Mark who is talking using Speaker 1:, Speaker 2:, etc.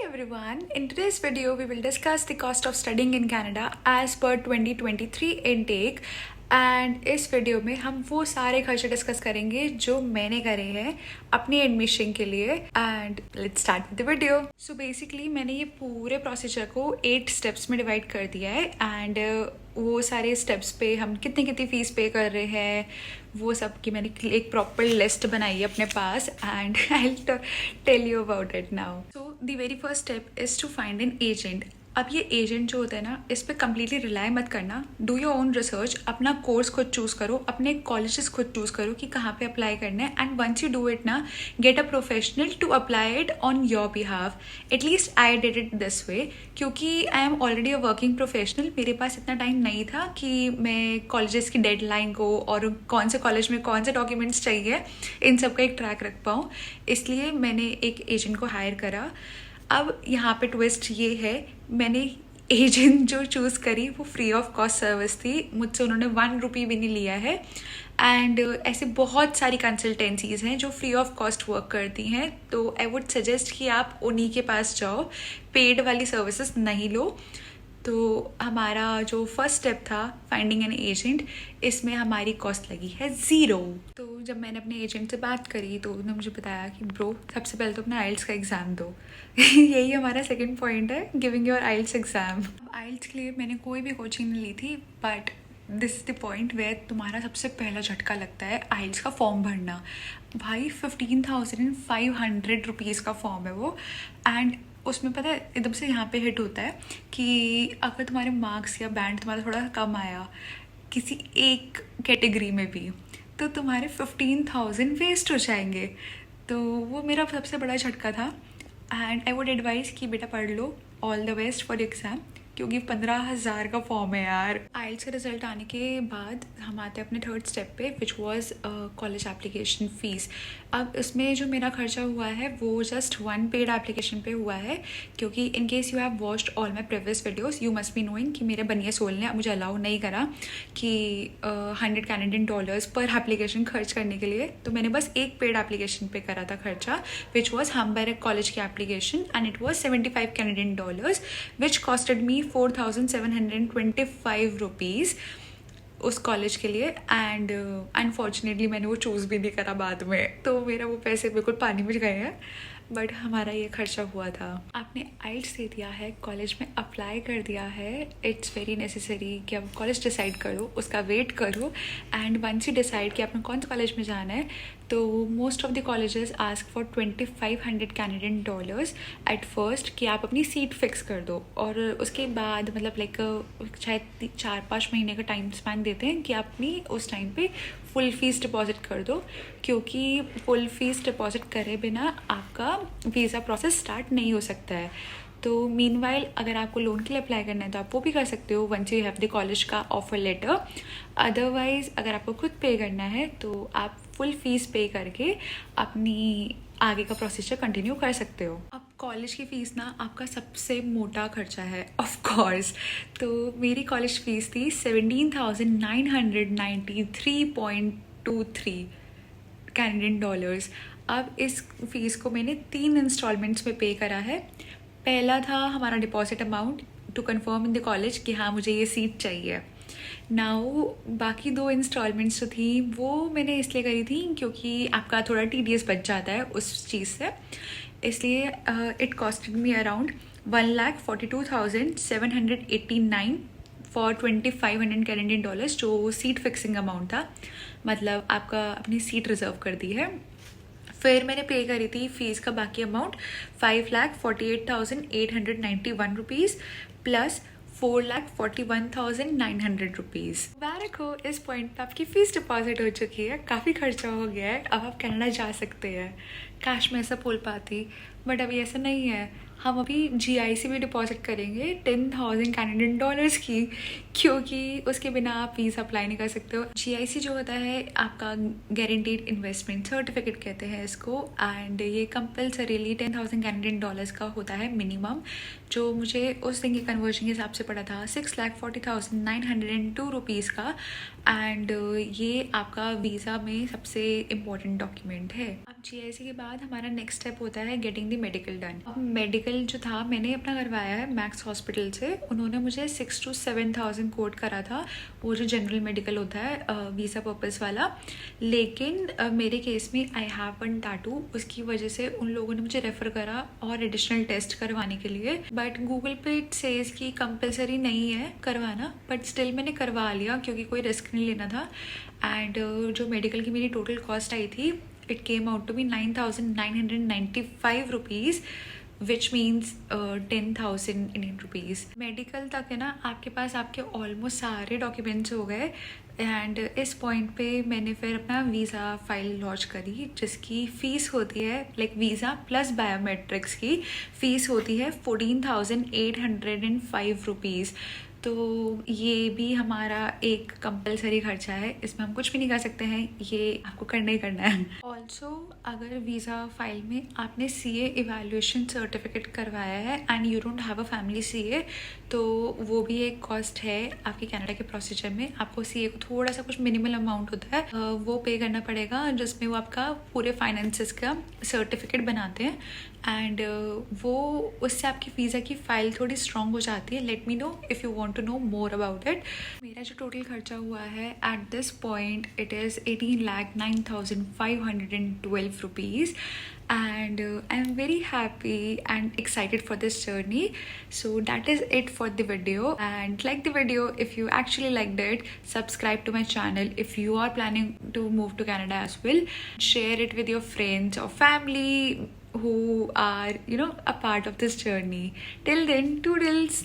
Speaker 1: everyone. In today's video, we will discuss the cost of studying in Canada as per 2023 intake. And इस video में हम वो सारे खर्चे डिस्कस करेंगे जो मैंने करे हैं अपनी एडमिशन के लिए. And let's start with the video. So basically मैंने ये पूरे प्रोसीजर को 8 स्टेप्स में डिवाइड कर दिया है. एंड वो सारे स्टेप्स पे हम कितनी कितनी फीस पे कर रहे हैं वो सब की मैंने एक प्रॉपर लिस्ट बनाई है अपने पास. And I tell you about it now. So the very first step is to find an agent. अब ये एजेंट जो होता है ना, इस पर कम्प्लीटली रिलाई मत करना. Do your own research. अपना कोर्स खुद चूज़ करो, अपने कॉलेजेस खुद चूज़ करो कि कहाँ पे अप्लाई करना है. And once you do it ना, get a professional to apply it on your behalf. At least I did it this way, क्योंकि I am already a working professional. मेरे पास इतना टाइम नहीं था कि मैं कॉलेजेस की डेडलाइन को और कौन से कॉलेज में कौन से डॉक्यूमेंट्स चाहिए इन सब का एक ट्रैक रख पाऊँ. इसलिए मैंने एक एजेंट को हायर करा. अब यहाँ पे ट्विस्ट ये है, मैंने एजेंट जो चूज़ करी वो फ्री ऑफ कॉस्ट सर्विस थी. मुझसे उन्होंने 1 रुपी भी नहीं लिया है. एंड ऐसे बहुत सारी कंसल्टेंसीज़ हैं जो फ्री ऑफ कॉस्ट वर्क करती हैं. तो आई वुड सजेस्ट कि आप उन्हीं के पास जाओ, पेड वाली सर्विसेज नहीं लो. तो हमारा जो फर्स्ट स्टेप था फाइंडिंग एन एजेंट, इसमें हमारी कॉस्ट लगी है 0. तो जब मैंने अपने एजेंट से बात करी तो उन्होंने मुझे बताया कि ब्रो, सबसे पहले तो अपना आइल्स का एग्ज़ाम दो. यही हमारा सेकंड पॉइंट है, giving your IELTS exam. IELTS के लिए मैंने कोई भी कोचिंग नहीं ली थी, but this is the point where तुम्हारा सबसे पहला झटका लगता है आइल्स का फॉर्म भरना. भाई 15,500 रुपीज़ का फॉर्म है वो. एंड उसमें पता है एकदम से यहाँ पे हिट होता है कि अगर तुम्हारे मार्क्स या बैंड तुम्हारा थोड़ा कम आया किसी एक कैटेगरी में भी, तो तुम्हारे 15,000 वेस्ट हो जाएंगे. तो वो मेरा सबसे बड़ा झटका था. एंड आई वुड एडवाइस कि बेटा पढ़ लो, all the best for exam, क्योंकि 15,000 का फॉर्म है यार. आइल्स का रिजल्ट आने के बाद हम आते हैं अपने थर्ड स्टेप पे, which was college application fees. अब इसमें जो मेरा खर्चा हुआ है वो जस्ट 1 पेड एप्लीकेशन पे हुआ है, क्योंकि in case you have watched all my previous videos you must be knowing कि मेरे बनिया सोल ने मुझे अलाउ नहीं करा कि $100 कैनेडियन पर एप्लीकेशन खर्च करने के लिए. तो मैंने बस एक पेड एप्लीकेशन पे करा था खर्चा, विच वॉज हमबर्ग कॉलेज की application. And it was $75 Canadian, which costed me 4,725 rupees उस कॉलेज के लिए. एंड अनफॉर्चुनेटली मैंने वो चूज़ भी नहीं करा बाद में, तो मेरा वो पैसे बिल्कुल पानी में गए हैं. बट हमारा ये खर्चा हुआ था. आपने आइल्स दे दिया है, कॉलेज में अप्लाई कर दिया है. इट्स वेरी नेसेसरी कि आप कॉलेज डिसाइड करो, उसका वेट करो. एंड वंस यू डिसाइड कि आपने कौन से कॉलेज में जाना है, तो most of the colleges ask for $2,500 Canadian at first कि आप अपनी सीट फिक्स कर दो. और उसके बाद मतलब लाइक शायद 4-5 महीने का टाइम स्पैन देते हैं कि आप अपनी उस टाइम पे फुल फीस डिपॉजिट कर दो, क्योंकि फुल फीस डिपॉजिट करे बिना आपका वीज़ा प्रोसेस स्टार्ट नहीं हो सकता है. तो मीनवाइल अगर आपको लोन के लिए अप्लाई करना है तो आप वो भी कर सकते हो once you have the college का ऑफर लेटर. अदरवाइज़ अगर आपको खुद पे करना है तो आप फुल फीस पे करके अपनी आगे का प्रोसीजर कंटिन्यू कर सकते हो. अब कॉलेज की फ़ीस ना आपका सबसे मोटा खर्चा है ऑफ कोर्स. तो मेरी कॉलेज फ़ीस थी $17,993.23 कैनेडियन डॉलर्स. अब इस फ़ीस को मैंने 3 इंस्टॉलमेंट्स में पे करा है. पहला था हमारा deposit amount to confirm in the college कि हाँ मुझे ये सीट चाहिए. नाउ बाकी 2 इंस्टॉलमेंट्स जो थी वो मैंने इसलिए करी थी क्योंकि आपका थोड़ा TDS बच जाता है उस चीज़ से. इसलिए it costed me around $1,42,789 for $2,500 Canadian, जो सीट फिक्सिंग अमाउंट था. मतलब आपका अपनी सीट रिजर्व कर दी है. फिर मैंने पे करी थी फ़ीस का बाकी amount $5,48,891 rupees plus $4,41,900 rupees. Barrack हो, इस पॉइंट पे आपकी फ़ीस डिपॉजिट हो चुकी है, काफ़ी खर्चा हो गया है. अब आप कनाडा जा सकते हैं. काश मैं ऐसा बोल पाती, बट अभी ऐसा नहीं है. हम अभी GIC भी डिपॉजिट करेंगे 10,000 कैनेडियन डॉलर्स की, क्योंकि उसके बिना आप वीज़ा अप्लाई नहीं कर सकते हो. GIC जो होता है आपका गारंटीड इन्वेस्टमेंट सर्टिफिकेट कहते हैं इसको. एंड ये कंपल्सरीली 10,000 कैनेडियन डॉलर्स का होता है मिनिमम, जो मुझे उस दिन की कन्वर्जन के हिसाब से पड़ा था 6,40,902 रुपीज़ का. एंड ये आपका वीज़ा में सबसे इम्पॉर्टेंट डॉक्यूमेंट है. अब GIC के बाद हमारा नेक्स्ट स्टेप होता है गेटिंग द मेडिकल डन. अब मेडिकल मेडिकल जो था मैंने अपना करवाया है मैक्स हॉस्पिटल से। उन्होंने मुझे 6 to 7,000 कोट करा था, वो जो जनरल मेडिकल होता है वीज़ा पर्पस वाला। लेकिन मेरे केस में आई हैव वन टैटू, उसकी वजह से उन लोगों ने मुझे रेफ़र करा और एडिशनल टेस्ट करवाने के लिए। बट गूगल पे इट सेज कि कंपलसरी नहीं है करवाना, बट स्टिल मैंने करवा लिया क्योंकि कोई रिस्क नहीं लेना था। एंड जो मेडिकल की मेरी टोटल कॉस्ट आई थी, it came out to be 9,995 rupees, which means 10,000 Indian rupees। Medical तक है ना आपके पास आपके ऑलमोस्ट सारे डॉक्यूमेंट्स हो गए। एंड इस पॉइंट पे मैंने फिर अपना वीज़ा फाइल लॉन्च करी, जिसकी फ़ीस होती है लाइक वीज़ा प्लस बायोमेट्रिक्स की फ़ीस होती है 14,805 रुपीज़। तो ये भी हमारा एक कंपलसरी खर्चा है, इसमें हम कुछ भी नहीं कर सकते हैं, ये आपको करना ही करना है। ऑल्सो अगर वीज़ा फाइल में आपने CA इवैल्यूएशन सर्टिफिकेट करवाया है and you don't have a family CA, तो वो भी एक कॉस्ट है आपके कनाडा के प्रोसीजर में। आपको CA को थोड़ा सा कुछ मिनिमल अमाउंट होता है वो पे करना पड़ेगा, जिसमें वो आपका पूरे फाइनेंसेस का सर्टिफिकेट बनाते हैं। एंड वो उससे आपकी वीज़ा की फ़ाइल थोड़ी स्ट्रॉन्ग हो जाती है। Let me know if you want to know more about it. मेरा जो टोटल खर्चा हुआ है at this point it is 18,09,512 rupees. And I'm very happy and excited for this journey. So that is it for the video, and like the video if you actually liked it. Subscribe to my channel if you are planning to move to Canada as well. Share it with your friends or family who are a part of this journey. Till then, toodles.